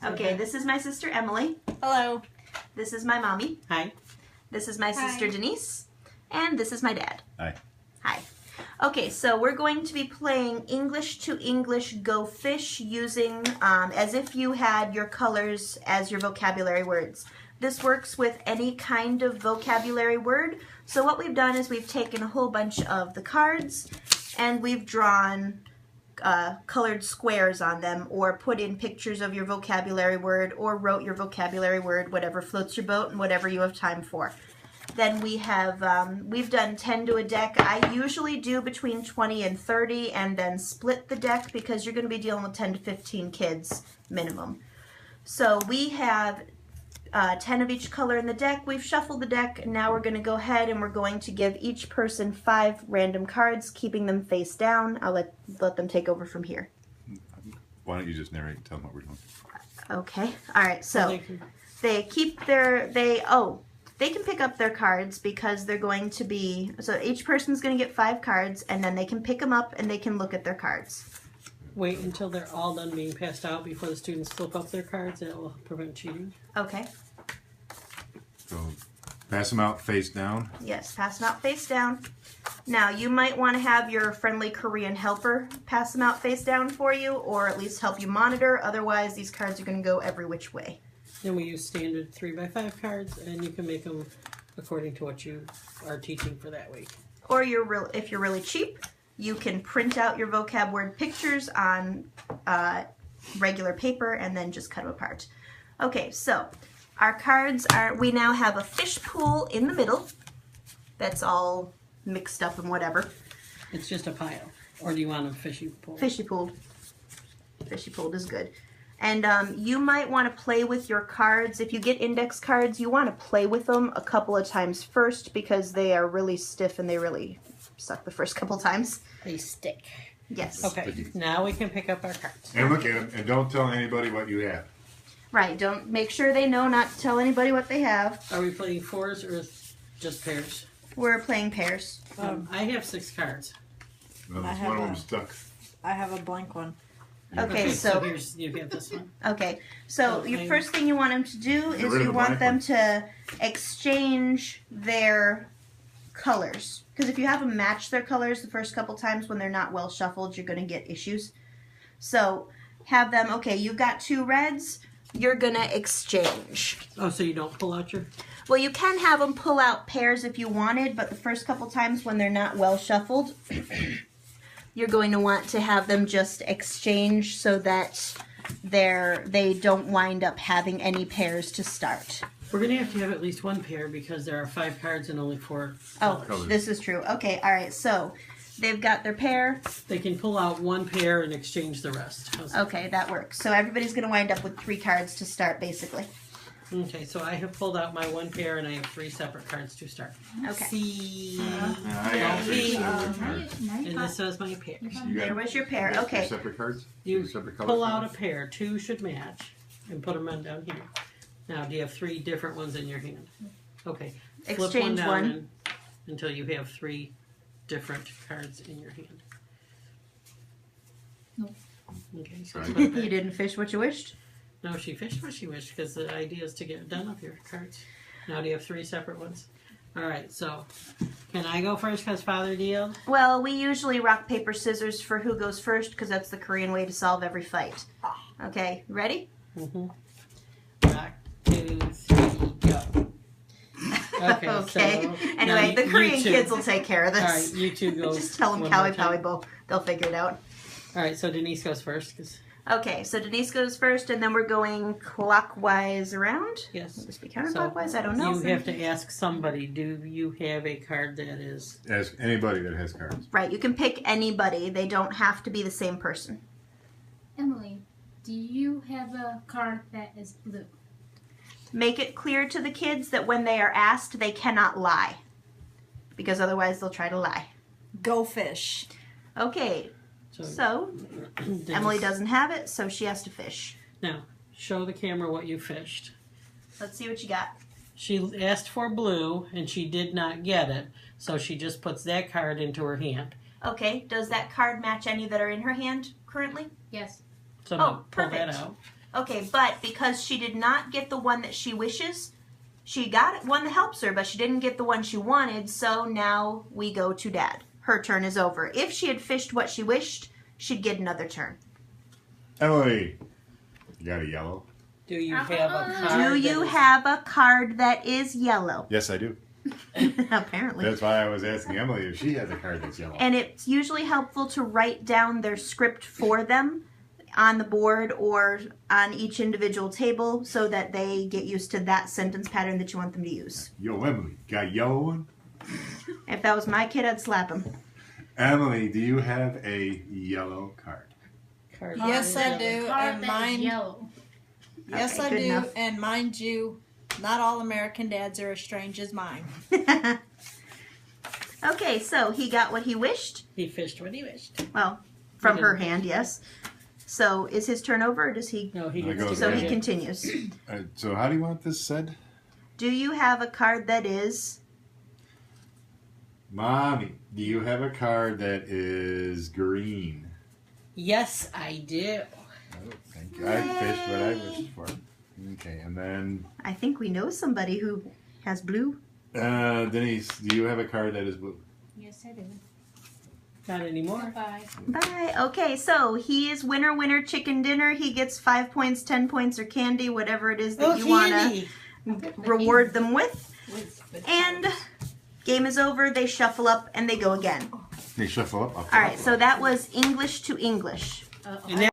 Okay, this is my sister Emily. Hello. This is my mommy. Hi. This is my sister Denise. And this is my dad. Hi. Hi. Okay, so we're going to be playing English to English Go Fish using as if you had your colors as your vocabulary words. This works with any kind of vocabulary word. So what we've done is we've taken a whole bunch of the cards and we've drawn colored squares on them, or put in pictures of your vocabulary word, or wrote your vocabulary word, whatever floats your boat and whatever you have time for. Then we have, we've done 10 to a deck. I usually do between 20 and 30 and then split the deck because you're going to be dealing with 10 to 15 kids minimum. So we have 10 of each color in the deck. We've shuffled the deck, and now we're going to go ahead and we're going to give each person 5 random cards, keeping them face down. I'll let them take over from here. Why don't you just narrate and tell them what we're doing? Okay. All right. So they keep their they can pick up their cards because they're going to be, so each person's going to get 5 cards, and then they can pick them up and they can look at their cards. Wait until they're all done being passed out before the students flip up their cards. That will prevent cheating. Okay. So pass them out face down. Yes, pass them out face down. Now, you might want to have your friendly Korean helper pass them out face down for you, or at least help you monitor. Otherwise, these cards are going to go every which way. Then we use standard 3x5 cards, and you can make them according to what you are teaching for that week. Or if you're really cheap, you can print out your vocab word pictures on regular paper and then just cut them apart. Okay, so our cards are, we now have a fish pool in the middle that's all mixed up and whatever. It's just a pile. Or do you want a fishy pool? Fishy pooled. Fishy pooled is good. And you might want to play with your cards. If you get index cards, you want to play with them a couple of times first because they are really stiff and they really suck the first couple times. They stick. Yes. Okay, now we can pick up our cards. And look at them, and don't tell anybody what you have. Right, don't make sure they know not to tell anybody what they have. Are we playing fours or just pairs? We're playing pairs. I have 6 cards. Well, I have one of a- them stuck. I have a blank one. Okay, so here's, you get this one. okay, so your first thing you want them to do is Get rid of you the want black them one. to exchange their colors. Because if you have them match their colors the first couple times when they're not well shuffled, you're going to get issues. So have them, okay, you've got 2 reds, you're going to exchange. Oh, so you don't pull out your... Well, you can have them pull out pairs if you wanted, but the first couple times when they're not well shuffled, you're going to want to have them just exchange so that they don't wind up having any pairs to start. We're going to have at least 1 pair because there are 5 cards and only 4 Oh, colors. this is true. Okay, all right, so they've got their pair. They can pull out 1 pair and exchange the rest. How's that? Okay, that works. So everybody's going to wind up with 3 cards to start, basically. Okay, so I have pulled out my 1 pair and I have 3 separate cards to start. Okay. C. I got 3 separate cards. And this is my pair. You There got was your pair. 3 Okay. separate cards? You 3 separate color pull out a cards? pair. 2 should match. And put them on down here. Now, do you have 3 different ones in your hand? Okay. Flip one Exchange down one. until you have 3 different cards in your hand. Nope. Okay, so Right. put it back. You didn't fish what you wished? No, she fished what she wished because the idea is to get done with your cards. Now, do you have 3 separate ones? All right, so can I go first because Father dealed? Well, we usually rock, paper, scissors for who goes first because that's the Korean way to solve every fight. Okay, ready? Mm-hmm. Rock, 2, 3, go. Okay. Okay. So Anyway, now the you Korean two- kids will take care of All this. right, you 2 go. Just tell them one more cowie time. powie bo. They'll figure it out. All right, so Denise goes first. 'Cause, Okay, so Denise goes first, and then we're going clockwise around. yes. Will this be counterclockwise? I don't know. You have to ask somebody, do you have a card that is... Ask anybody that has cards. Right, you can pick anybody. They don't have to be the same person. Emily, do you have a card that is blue? Make it clear to the kids that when they are asked, they cannot lie. Because otherwise they'll try to lie. Go fish. Okay, so Denise, Emily doesn't have it, so she has to fish. Now, show the camera what you fished. Let's see what you got. She asked for blue, and she did not get it, so she just puts that card into her hand. Okay, does that card match any that are in her hand currently? Yes. So Oh, pull that perfect. out. Okay, but because she did not get the one that she wishes, she got one that helps her, but she didn't get the one she wanted, so now we go to Dad. Her turn is over. If she had fished what she wished, she'd get another turn. Emily, you got a yellow? Do you have a card? Do you that is- have a card that is yellow? Yes, I do. Apparently. That's why I was asking Emily if she has a card that's yellow. And it's usually helpful to write down their script for them on the board or on each individual table so that they get used to that sentence pattern that you want them to use. Yo, Emily, got a yellow one? If that was my kid, I'd slap him. Emily, do you have a yellow card? Card Yes, that I is do. yellow. Card And that is mine. yellow. Yes, Okay, I good do. enough. And mind you, not all American dads are as strange as mine. Okay, so he got what he wished. He fished what he wished. Well, from He her didn't. hand, yes. So is his turn over or does he? No, he It gets goes to So go he again. continues. So how do you want this said? Do you have a card that is? Mommy, do you have a card that is green? Yes, I do. Oh, thank you. I fished what I wished for. Okay, and then I think we know somebody who has blue. Denise, do you have a card that is blue? Yes, I do. Not anymore. Bye. Bye. Okay, so he is winner chicken dinner. He gets 5 points, 10 points, or candy, whatever it is that Oh, you want candy! to reward them with. And game is over. They shuffle up and they go again. They shuffle up. All right, so that was English to English. And that